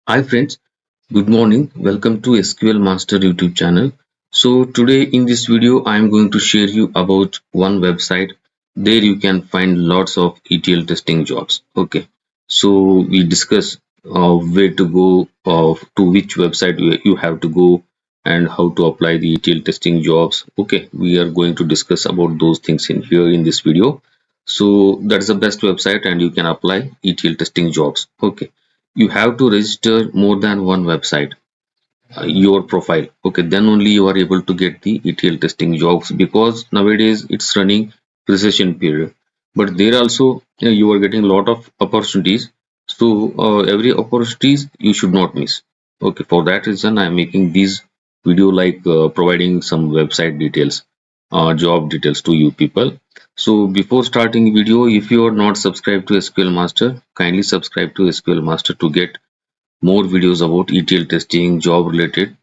Hi friends, good morning. Welcome to SQL Master YouTube channel. So today in this video I am going to share you about one website. There you can find lots of ETL testing jobs. Okay. So we discuss where to go, to which website you have to go and how to apply the ETL testing jobs. Okay, we are going to discuss about those things in here in this video. So that's the best website and you can apply ETL testing jobs. Okay, you have to register more than one website, your profile. Okay, then only you are able to get the ETL testing jobs, because nowadays it's running recession period, but there also you are getting a lot of opportunities. So every opportunities you should not miss. Okay, for that reason I am making these video, like providing some website details, job details to you people. So before starting video, if you are not subscribed to SQL Master, kindly subscribe to SQL Master to get more videos about ETL testing, job related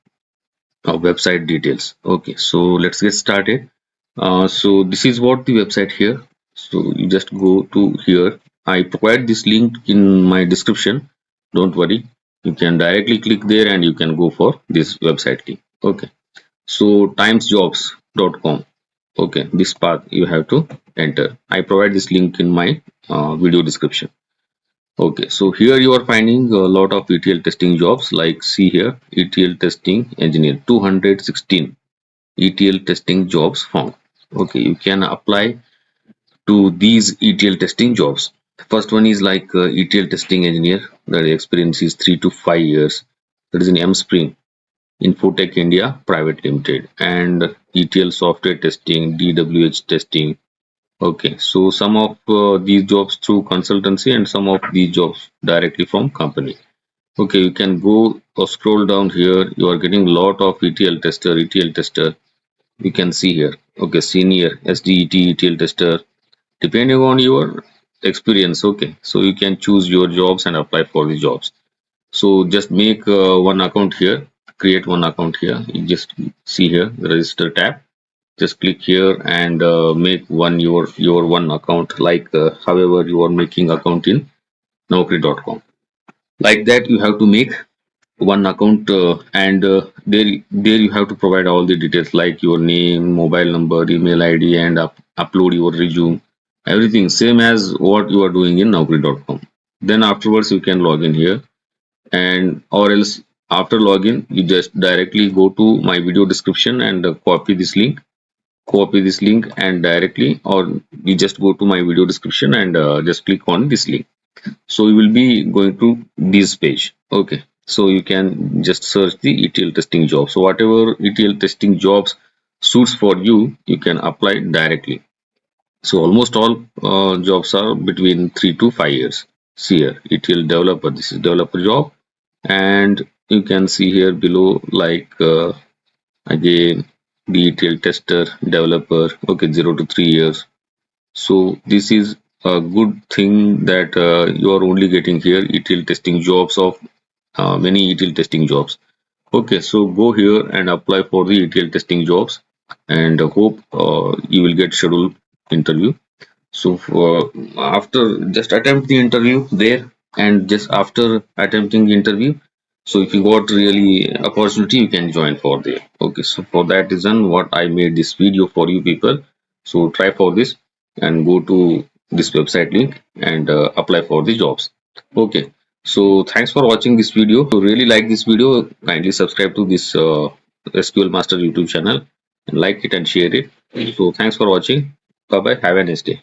website details. Okay, so let's get started. So this is what the website here. So you just go to here. I provide this link in my description. Don't worry. You can directly click there and you can go for this website link. Okay. So timesjobs.com. Okay, this path you have to enter. I provide this link in my video description. Okay, so here you are finding a lot of ETL testing jobs, like see here, ETL testing engineer, 216 ETL testing jobs found. Okay, you can apply to these ETL testing jobs. First one is like ETL testing engineer, the experience is 3 to 5 years. That is in M Spring, Infotech India Private Limited, and ETL software testing, DWH testing. Okay, so some of these jobs through consultancy and some of these jobs directly from company. Okay, you can go or scroll down here. You are getting a lot of ETL tester, ETL tester. You can see here. Okay, senior SDET ETL tester. Depending on your experience. Okay, so you can choose your jobs and apply for the jobs. So just make one account here. Create one account here. You just see here the register tab. Just click here and make one your one account, like however you are making account in naukri.com. Like that you have to make one account, and there you have to provide all the details, like your name, mobile number, email id, and upload your resume, everything same as what you are doing in naukri.com. Then afterwards you can log in here, and or else after login you just directly go to my video description and copy this link and directly, or you just go to my video description and just click on this link. So you will be going to this page. Okay, so you can just search the ETL testing job. So whatever ETL testing jobs suits for you, you can apply directly. So almost all jobs are between 3 to 5 years. See here, ETL developer, this is developer job, and you can see here below, like again the ETL tester developer. Okay, 0 to 3 years. So this is a good thing that you are only getting here ETL testing jobs of many ETL testing jobs. Okay, so go here and apply for the ETL testing jobs, and hope you will get scheduled interview. So for after, just attempt the interview there, and just after attempting the interview, so if you got really opportunity, you can join for there. Okay, so for that reason, what I made this video for you people. So try for this and go to this website link and apply for the jobs. Okay, so thanks for watching this video. If you really like this video, kindly subscribe to this SQL Master YouTube channel and like it and share it. So thanks for watching. Bye bye. Have a nice day.